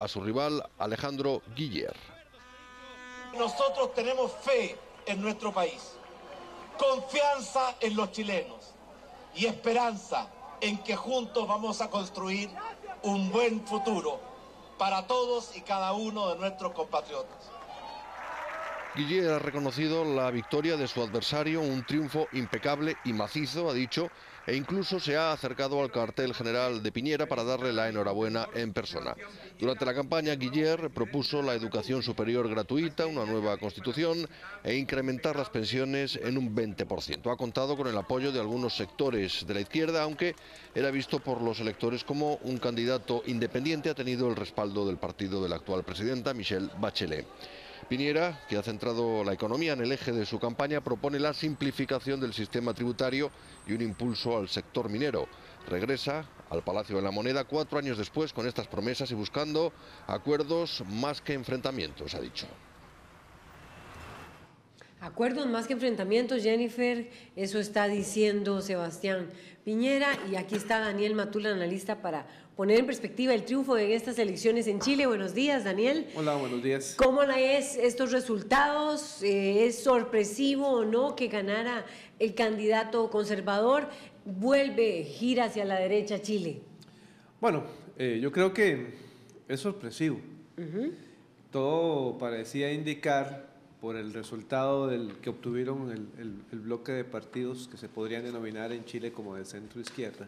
a su rival Alejandro Guiller. Nosotros tenemos fe en nuestro país, confianza en los chilenos y esperanza en que juntos vamos a construir un buen futuro para todos y cada uno de nuestros compatriotas. Guiller ha reconocido la victoria de su adversario, un triunfo impecable y macizo, ha dicho, e incluso se ha acercado al cuartel general de Piñera para darle la enhorabuena en persona. Durante la campaña, Guiller propuso la educación superior gratuita, una nueva constitución e incrementar las pensiones en un 20%. Ha contado con el apoyo de algunos sectores de la izquierda, aunque era visto por los electores como un candidato independiente, ha tenido el respaldo del partido de la actual presidenta, Michelle Bachelet. Piñera, que ha centrado la economía en el eje de su campaña, propone la simplificación del sistema tributario y un impulso al sector minero. Regresa al Palacio de la Moneda 4 años después con estas promesas y buscando acuerdos más que enfrentamientos, ha dicho. Acuerdos más que enfrentamientos, Jennifer, eso está diciendo Sebastián Piñera, y aquí está Daniel Matula, analista, para poner en perspectiva el triunfo en estas elecciones en Chile. Buenos días, Daniel. Hola, buenos días. ¿Cómo es estos resultados? ¿Es sorpresivo o no que ganara el candidato conservador? ¿Vuelve, gira hacia la derecha Chile? Bueno, yo creo que es sorpresivo. Todo parecía indicar, por el resultado que obtuvieron el bloque de partidos que se podrían denominar en Chile como de centro-izquierda,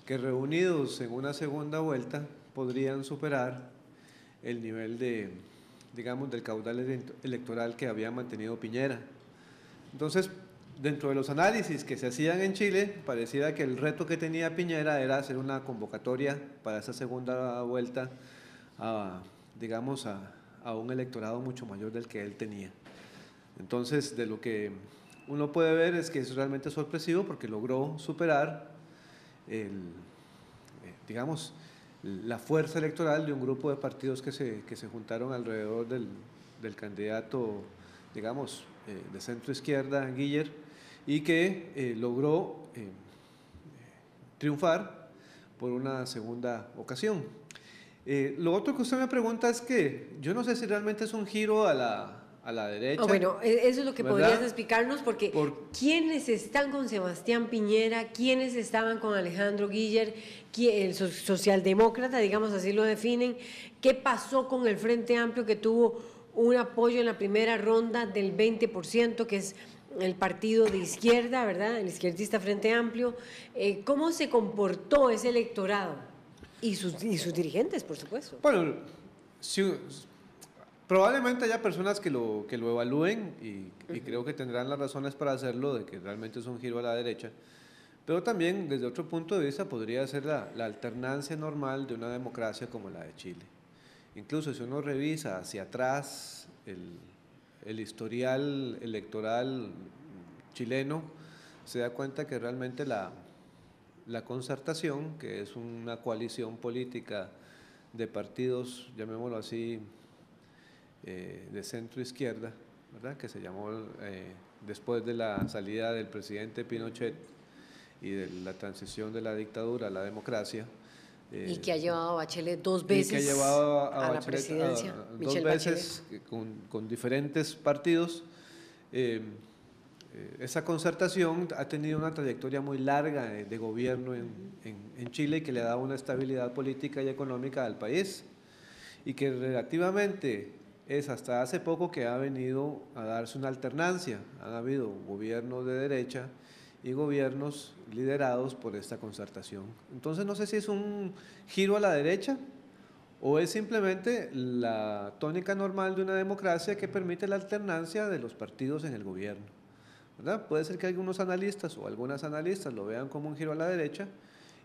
que reunidos en una segunda vuelta podrían superar el nivel de, digamos, del caudal electoral que había mantenido Piñera. Entonces, dentro de los análisis que se hacían en Chile, pareciera que el reto que tenía Piñera era hacer una convocatoria para esa segunda vuelta, digamos, a un electorado mucho mayor del que él tenía. Entonces, de lo que uno puede ver es que es realmente sorpresivo porque logró superar digamos, la fuerza electoral de un grupo de partidos que se juntaron alrededor del candidato, digamos, de centro izquierda, Guiller, y que logró triunfar por una segunda ocasión. Lo otro que usted me pregunta es que yo no sé si realmente es un giro a la derecha. Bueno, eso es lo que ¿verdad? podrías explicarnos, porque ¿quiénes están con Sebastián Piñera? ¿Quiénes estaban con Alejandro Guiller? El socialdemócrata, digamos, así lo definen. ¿Qué pasó con el Frente Amplio, que tuvo un apoyo en la primera ronda del 20%, que es el partido de izquierda, ¿verdad? El izquierdista Frente Amplio. ¿Cómo se comportó ese electorado? Y sus dirigentes, por supuesto. Bueno, probablemente haya personas que lo evalúen y creo que tendrán las razones para hacerlo, de que realmente es un giro a la derecha, pero también desde otro punto de vista podría ser la alternancia normal de una democracia como la de Chile. Incluso si uno revisa hacia atrás el historial electoral chileno, se da cuenta que realmente la concertación, que es una coalición política de partidos, llamémoslo así, de centro izquierda, ¿verdad?, que se llamó después de la salida del presidente Pinochet y de la transición de la dictadura a la democracia. Y que ha llevado a Bachelet dos veces que ha llevado a la Bachelet presidencia. dos veces con diferentes partidos. Esa concertación ha tenido una trayectoria muy larga de gobierno en Chile, y que le ha dado una estabilidad política y económica al país, y que relativamente es hasta hace poco que ha venido a darse una alternancia. Han habido gobiernos de derecha y gobiernos liderados por esta concertación. Entonces no sé si es un giro a la derecha o es simplemente la tónica normal de una democracia que permite la alternancia de los partidos en el gobierno, ¿verdad? Puede ser que algunos analistas o algunas analistas lo vean como un giro a la derecha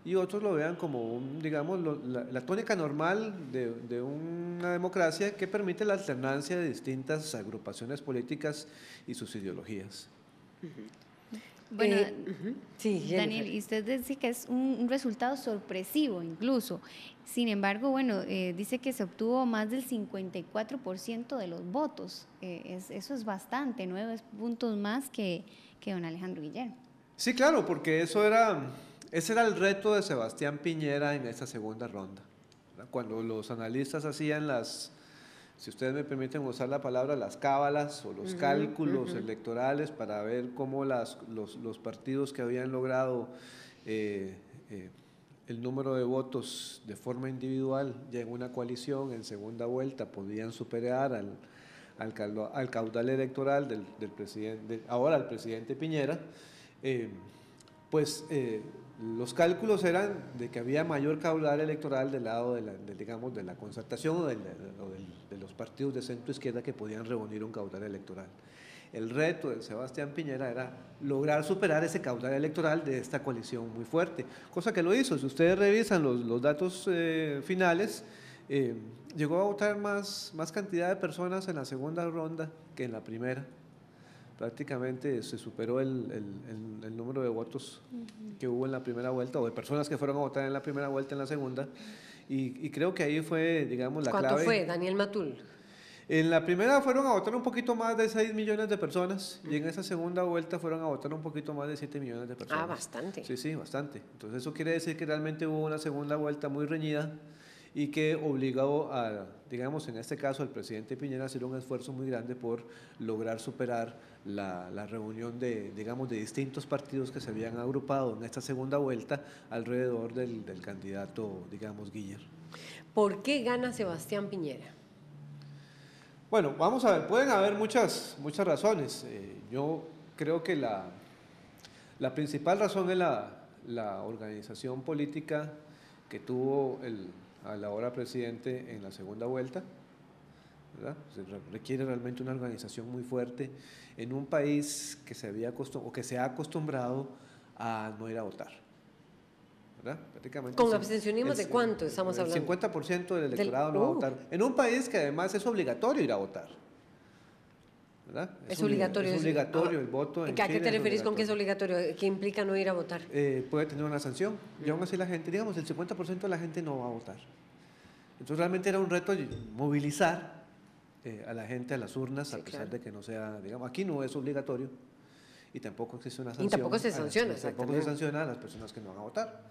y otros lo vean como, digamos, la tónica normal de una democracia que permite la alternancia de distintas agrupaciones políticas y sus ideologías. Bueno, sí, Daniel, y usted dice que es un resultado sorpresivo incluso. Sin embargo, bueno, dice que se obtuvo más del 54% de los votos. Eso es bastante, 9 puntos más que don Alejandro Guiller. Sí, claro, porque ese era el reto de Sebastián Piñera en esta segunda ronda, Cuando los analistas hacían si ustedes me permiten usar la palabra, las cábalas o los cálculos electorales para ver cómo los partidos que habían logrado el número de votos de forma individual ya en una coalición en segunda vuelta podían superar al caudal electoral del presidente, ahora el presidente Piñera, los cálculos eran de que había mayor caudal electoral del lado digamos, de la concertación o de los partidos de centro izquierda que podían reunir un caudal electoral. El reto de Sebastián Piñera era lograr superar ese caudal electoral de esta coalición muy fuerte, cosa que lo hizo. Si ustedes revisan los datos finales, llegó a votar más cantidad de personas en la segunda ronda que en la primera. Prácticamente se superó el número de votos que hubo en la primera vuelta, o de personas que fueron a votar en la primera vuelta en la segunda, y creo que ahí fue, digamos, la clave. ¿Cuánto fue, Daniel Matul? En la primera fueron a votar un poquito más de 6 millones de personas, y en esa segunda vuelta fueron a votar un poquito más de 7 millones de personas. Ah, bastante. Sí, bastante. Entonces eso quiere decir que realmente hubo una segunda vuelta muy reñida, y que obligó digamos, en este caso al presidente Piñera a hacer un esfuerzo muy grande por lograr superar la reunión de distintos partidos que se habían agrupado en esta segunda vuelta alrededor del candidato, digamos, Guiller. ¿Por qué gana Sebastián Piñera? Bueno, vamos a ver, pueden haber muchas razones. Yo creo que la principal razón es la organización política que tuvo al ahora presidente en la segunda vuelta, ¿verdad? Requiere realmente una organización muy fuerte en un país que se ha acostumbrado a no ir a votar, ¿verdad? Prácticamente ¿Con abstencionismo de cuánto estamos hablando? El 50% del electorado no va a votar, en un país que además es obligatorio ir a votar, ¿verdad? Es obligatorio. Es obligatorio el voto en ¿A qué te referís con que es obligatorio? obligatorio? ¿Qué implica no ir a votar? Puede tener una sanción, y aún así la gente, digamos, el 50% de la gente no va a votar. Entonces realmente era un reto movilizar a la gente a las urnas, sí, a pesar de que no sea, digamos, aquí no es obligatorio y tampoco existe una sanción. Y tampoco se sanciona, tampoco se sanciona a las personas que no van a votar.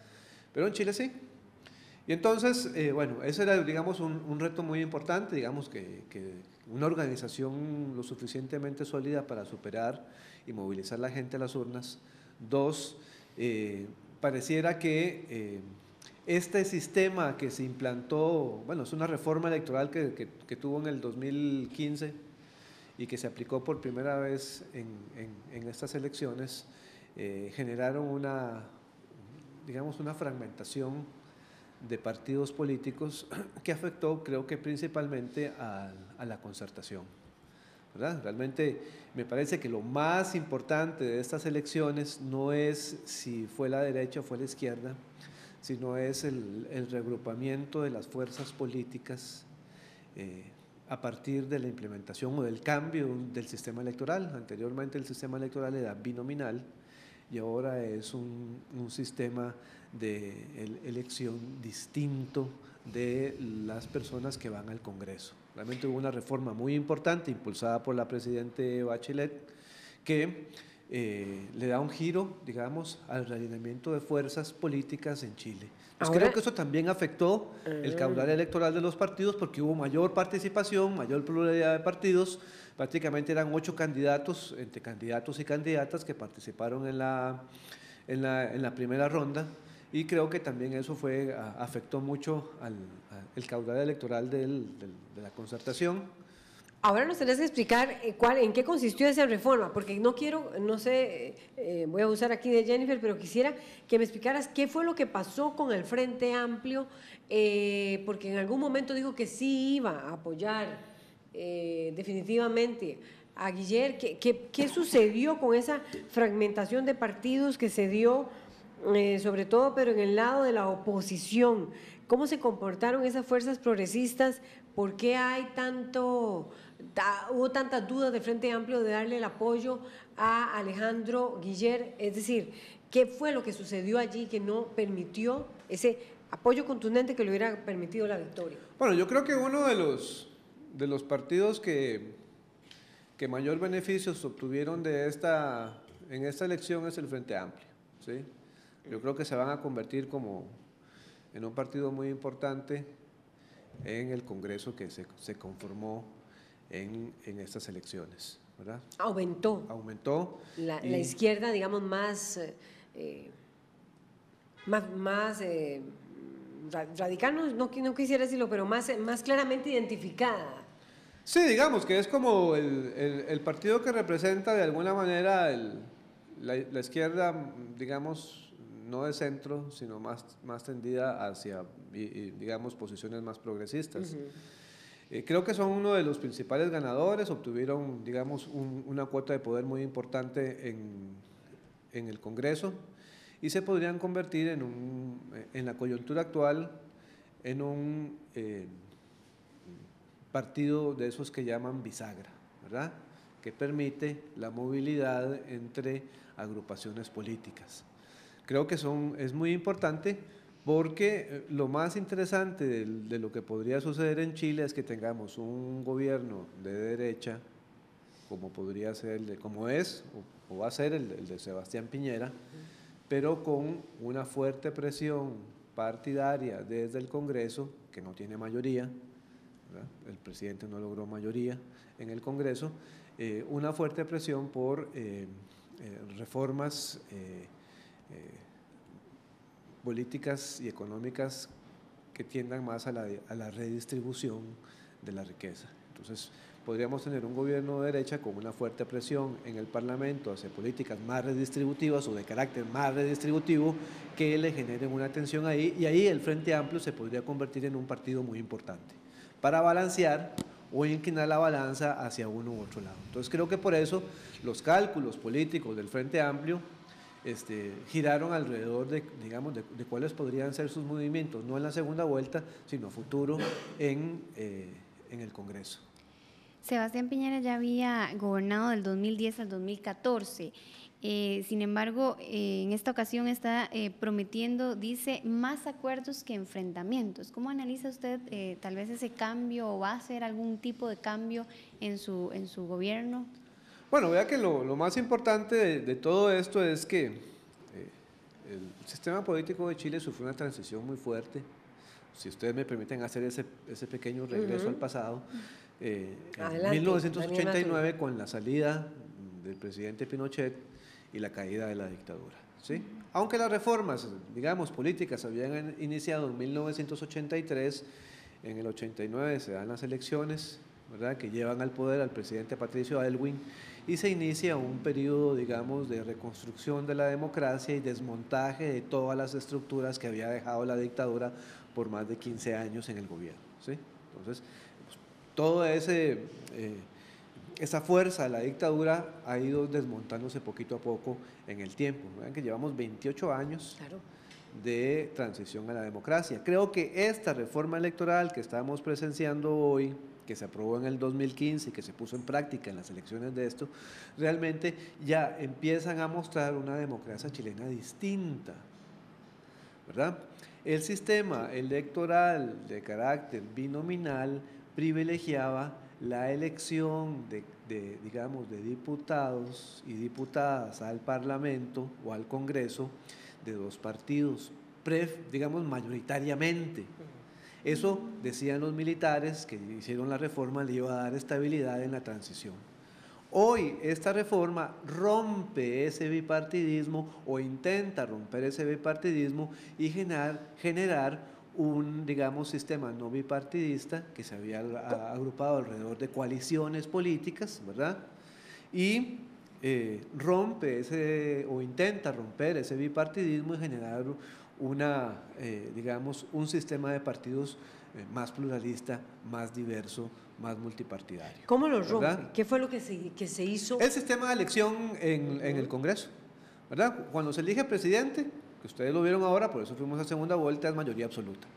Pero en Chile sí. Y entonces, bueno, ese era, digamos, un reto muy importante, digamos, que una organización lo suficientemente sólida para superar y movilizar a la gente a las urnas. Dos, pareciera que este sistema que se implantó, bueno, es una reforma electoral que tuvo en el 2015 y que se aplicó por primera vez en estas elecciones, generaron digamos, una fragmentación de partidos políticos que afectó, creo que principalmente a la concertación, ¿verdad? Realmente me parece que lo más importante de estas elecciones no es si fue la derecha o fue la izquierda, sino es el reagrupamiento de las fuerzas políticas a partir de la implementación o del cambio del sistema electoral. Anteriormente el sistema electoral era binominal y ahora es un sistema de elección distinto de las personas que van al Congreso. Realmente hubo una reforma muy importante impulsada por la presidente Bachelet que le da un giro, digamos, al realineamiento de fuerzas políticas en Chile. Pues creo que eso también afectó el caudal electoral de los partidos porque hubo mayor participación, mayor pluralidad de partidos. Prácticamente eran 8 candidatos, entre candidatos y candidatas, que participaron en la primera ronda, y creo que también eso afectó mucho el caudal electoral de la concertación. Ahora nos tenés que explicar en qué consistió esa reforma, porque no sé, voy a usar aquí de Jennifer, pero quisiera que me explicaras qué fue lo que pasó con el Frente Amplio, porque en algún momento dijo que sí iba a apoyar definitivamente a Guiller. ¿Qué sucedió con esa fragmentación de partidos que se dio, sobre todo, pero en el lado de la oposición? ¿Cómo se comportaron esas fuerzas progresistas? ¿Por qué hubo tantas dudas del Frente Amplio de darle el apoyo a Alejandro Guiller? Es decir, ¿qué fue lo que sucedió allí que no permitió ese apoyo contundente que le hubiera permitido la victoria? Bueno, yo creo que uno de los partidos que mayor beneficios obtuvieron en esta elección es el Frente Amplio, ¿sí? Yo creo que se van a convertir en un partido muy importante en el Congreso que se conformó en estas elecciones, ¿verdad? Aumentó la izquierda, digamos, más radical, no quisiera decirlo, pero más claramente identificada. Sí, digamos que es como el partido que representa de alguna manera la izquierda, digamos, no de centro, sino más tendida hacia, digamos, posiciones más progresistas. Creo que son uno de los principales ganadores, obtuvieron, digamos, una cuota de poder muy importante en el Congreso y se podrían convertir en la coyuntura actual en un partido de esos que llaman bisagra, ¿verdad?, que permite la movilidad entre agrupaciones políticas. Creo que es muy importante porque lo más interesante de lo que podría suceder en Chile es que tengamos un gobierno de derecha, como podría ser como es o va a ser el de Sebastián Piñera, pero con una fuerte presión partidaria desde el Congreso, que no tiene mayoría, ¿verdad? El presidente no logró mayoría en el Congreso, una fuerte presión por reformas políticas y económicas que tiendan más a la redistribución de la riqueza. Entonces, podríamos tener un gobierno de derecha con una fuerte presión en el Parlamento hacia políticas más redistributivas o de carácter más redistributivo que le generen una tensión ahí, y ahí el Frente Amplio se podría convertir en un partido muy importante para balancear o inclinar la balanza hacia uno u otro lado. Entonces, creo que por eso los cálculos políticos del Frente Amplio giraron alrededor de cuáles podrían ser sus movimientos, no en la segunda vuelta, sino a futuro en el Congreso. Sebastián Piñera ya había gobernado del 2010 al 2014, sin embargo, en esta ocasión está prometiendo, dice, más acuerdos que enfrentamientos. ¿Cómo analiza usted tal vez ese cambio, o va a hacer algún tipo de cambio en su gobierno? Bueno, vea que lo más importante de todo esto es que el sistema político de Chile sufrió una transición muy fuerte. Si ustedes me permiten hacer ese pequeño regreso al pasado, en 1989, con la salida del presidente Pinochet y la caída de la dictadura, ¿sí? Aunque las reformas, digamos, políticas habían iniciado en 1983, en el 89 se dan las elecciones, ¿verdad?, que llevan al poder al presidente Patricio Aylwin, y se inicia un periodo, digamos, de reconstrucción de la democracia y desmontaje de todas las estructuras que había dejado la dictadura por más de 15 años en el gobierno, ¿sí? Entonces, pues, toda esa fuerza de la dictadura ha ido desmontándose poquito a poco en el tiempo. Vean que llevamos 28 años de transición a la democracia. Creo que esta reforma electoral que estamos presenciando hoy, que se aprobó en el 2015 y que se puso en práctica en las elecciones de esto, realmente ya empiezan a mostrar una democracia chilena distinta, ¿verdad? El sistema electoral de carácter binominal privilegiaba la elección de diputados y diputadas al Parlamento o al Congreso de dos partidos, mayoritariamente. Eso, decían los militares que hicieron la reforma, le iba a dar estabilidad en la transición. Hoy esta reforma rompe ese bipartidismo o intenta romper ese bipartidismo y generar un, sistema no bipartidista que se había agrupado alrededor de coaliciones políticas, ¿verdad? Y intenta romper ese bipartidismo y generar un sistema de partidos más pluralista, más diverso, más multipartidario. ¿Cómo lo rompe? ¿Verdad? ¿Qué fue lo que se hizo? El sistema de elección en el Congreso, ¿verdad? Cuando se elige presidente, que ustedes lo vieron ahora, por eso fuimos a segunda vuelta, es mayoría absoluta,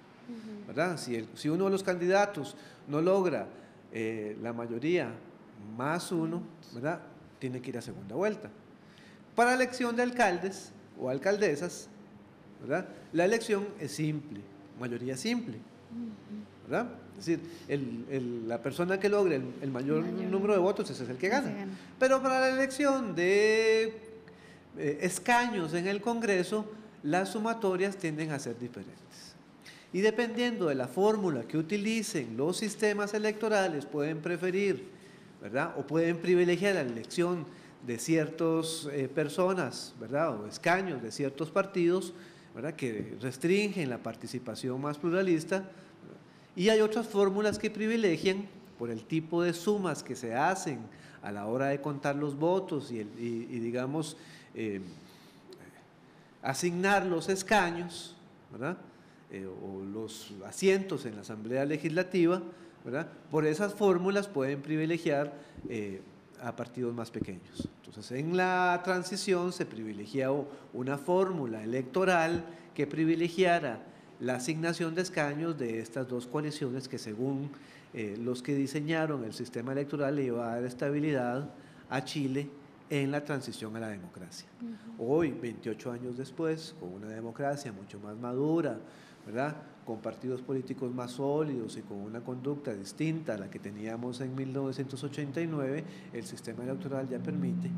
¿verdad? Si uno de los candidatos no logra la mayoría más uno, ¿verdad?, tiene que ir a segunda vuelta. Para la elección de alcaldes o alcaldesas, ¿verdad?, la elección es simple, mayoría simple, ¿verdad? Es decir, la persona que logre el mayor número de votos, ese es el que gana. Pero para la elección de escaños en el Congreso, las sumatorias tienden a ser diferentes. Y dependiendo de la fórmula que utilicen los sistemas electorales, pueden preferir, ¿verdad?, o pueden privilegiar la elección de ciertas personas, ¿verdad?, o escaños de ciertos partidos, ¿verdad?, que restringen la participación más pluralista. Y hay otras fórmulas que privilegian, por el tipo de sumas que se hacen a la hora de contar los votos y digamos, asignar los escaños, ¿verdad?, o los asientos en la Asamblea Legislativa, ¿verdad?, por esas fórmulas pueden privilegiar a partidos más pequeños. Entonces, en la transición se privilegió una fórmula electoral que privilegiara la asignación de escaños de estas dos coaliciones que, según los que diseñaron el sistema electoral, le iba a dar estabilidad a Chile en la transición a la democracia. Hoy, 28 años después, con una democracia mucho más madura, ¿verdad?, con partidos políticos más sólidos y con una conducta distinta a la que teníamos en 1989, el sistema electoral ya permite,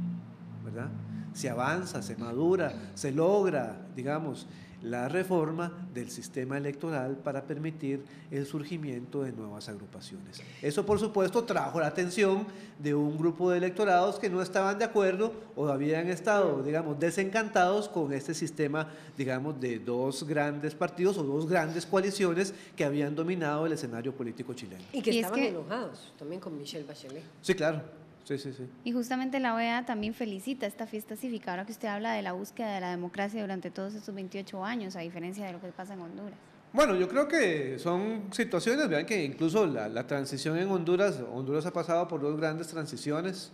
¿verdad?, se avanza, se madura, se logra, digamos, la reforma del sistema electoral para permitir el surgimiento de nuevas agrupaciones. Eso, por supuesto, trajo la atención de un grupo de electorados que no estaban de acuerdo o habían estado, digamos, desencantados con este sistema, digamos, de dos grandes partidos o dos grandes coaliciones que habían dominado el escenario político chileno. Y que estaban enojados también con Michelle Bachelet. Sí, claro. Sí. Y justamente la OEA también felicita esta fiesta cívica, ahora que usted habla de la búsqueda de la democracia durante todos estos 28 años, a diferencia de lo que pasa en Honduras. Bueno, yo creo que son situaciones, vean que incluso la transición en Honduras ha pasado por dos grandes transiciones,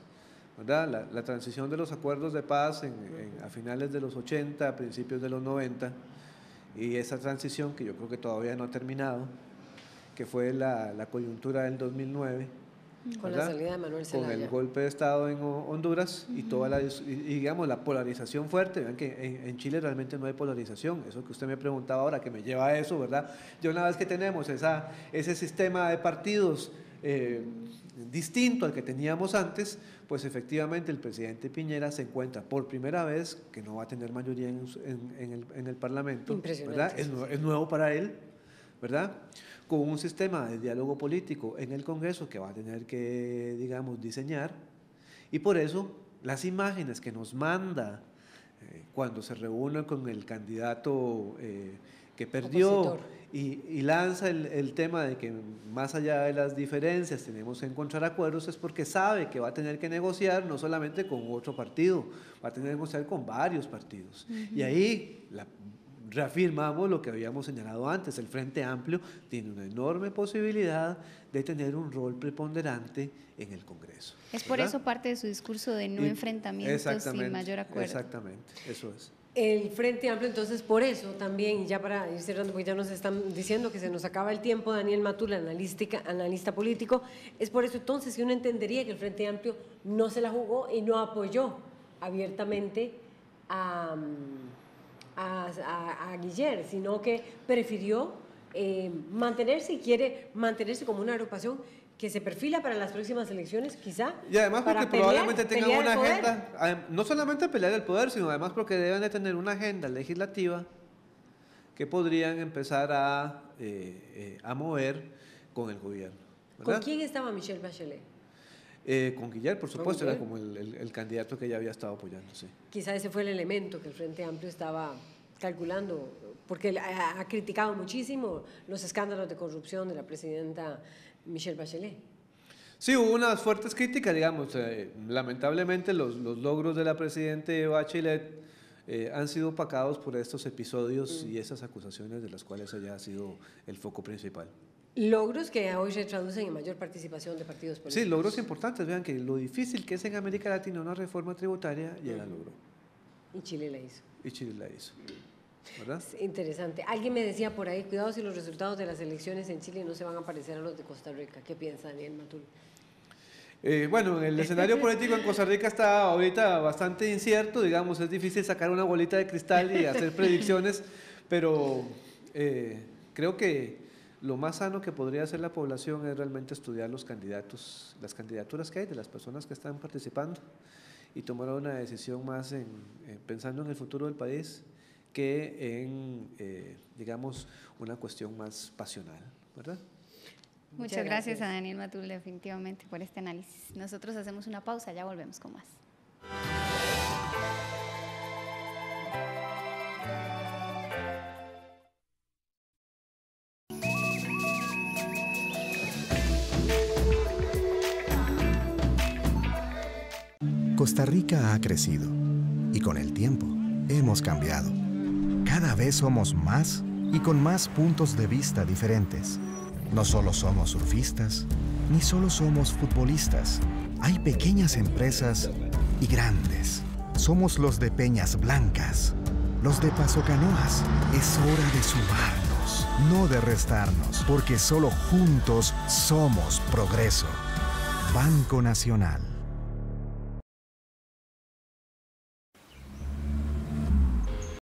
¿verdad? La transición de los acuerdos de paz a finales de los 80, a principios de los 90, y esa transición que yo creo que todavía no ha terminado, que fue la coyuntura del 2009, con ¿verdad?, la salida de Manuel Zelaya, con el golpe de Estado en Honduras y toda digamos, la polarización fuerte. Vean que en Chile realmente no hay polarización, eso que usted me preguntaba ahora, que me lleva a eso, ¿verdad? Ya una vez que tenemos ese sistema de partidos distinto al que teníamos antes, pues efectivamente el presidente Piñera se encuentra por primera vez que no va a tener mayoría en el Parlamento, ¿verdad? Es nuevo para él, ¿verdad?, con un sistema de diálogo político en el Congreso que va a tener que, digamos, diseñar, y por eso las imágenes que nos manda cuando se reúne con el candidato que perdió y lanza el tema de que más allá de las diferencias tenemos que encontrar acuerdos, es porque sabe que va a tener que negociar no solamente con otro partido, va a tener que negociar con varios partidos. Y ahí reafirmamos lo que habíamos señalado antes: el Frente Amplio tiene una enorme posibilidad de tener un rol preponderante en el Congreso. Es por eso parte de su discurso de no enfrentamientos sin mayor acuerdo. Exactamente, eso es. El Frente Amplio, entonces, por eso también, y ya para ir cerrando, porque ya nos están diciendo que se nos acaba el tiempo, Daniel Matula, analista político, es por eso entonces que uno entendería que el Frente Amplio no se la jugó y no apoyó abiertamente a Guiller, sino que prefirió mantenerse y quiere mantenerse como una agrupación que se perfila para las próximas elecciones, quizá. Y además porque probablemente tengan una agenda, no solamente pelear el poder, sino además porque deben de tener una agenda legislativa que podrían empezar a mover con el gobierno, ¿verdad? ¿Con quién estaba Michelle Bachelet? Con Guiller, por supuesto, era como el candidato que ella había estado apoyando, sí. Quizá ese fue el elemento que el Frente Amplio estaba calculando, porque ha criticado muchísimo los escándalos de corrupción de la presidenta Michelle Bachelet. Sí, hubo unas fuertes críticas, digamos, lamentablemente los logros de la presidenta Bachelet han sido opacados por estos episodios y esas acusaciones de las cuales ella ha sido el foco principal. Logros que hoy se traducen en mayor participación de partidos políticos. Sí, logros importantes. Vean que lo difícil que es en América Latina una reforma tributaria, ya la logró. Y Chile la hizo. Y Chile la hizo, ¿verdad? Es interesante. Alguien me decía por ahí, cuidado si los resultados de las elecciones en Chile no se van a parecer a los de Costa Rica. ¿Qué piensa Daniel Matul? Bueno, el escenario político en Costa Rica está ahorita bastante incierto, digamos, es difícil sacar una bolita de cristal y hacer predicciones, pero creo que lo más sano que podría hacer la población es realmente estudiar los candidatos, las candidaturas que hay de las personas que están participando y tomar una decisión más pensando en el futuro del país que en, digamos, una cuestión más pasional, ¿verdad? Muchas gracias a Daniel Matul definitivamente por este análisis. Nosotros hacemos una pausa, ya volvemos con más. Costa Rica ha crecido y con el tiempo hemos cambiado. Cada vez somos más y con más puntos de vista diferentes. No solo somos surfistas, ni solo somos futbolistas. Hay pequeñas empresas y grandes. Somos los de Peñas Blancas, los de Pasocanoas. Es hora de sumarnos, no de restarnos, porque solo juntos somos progreso. Banco Nacional.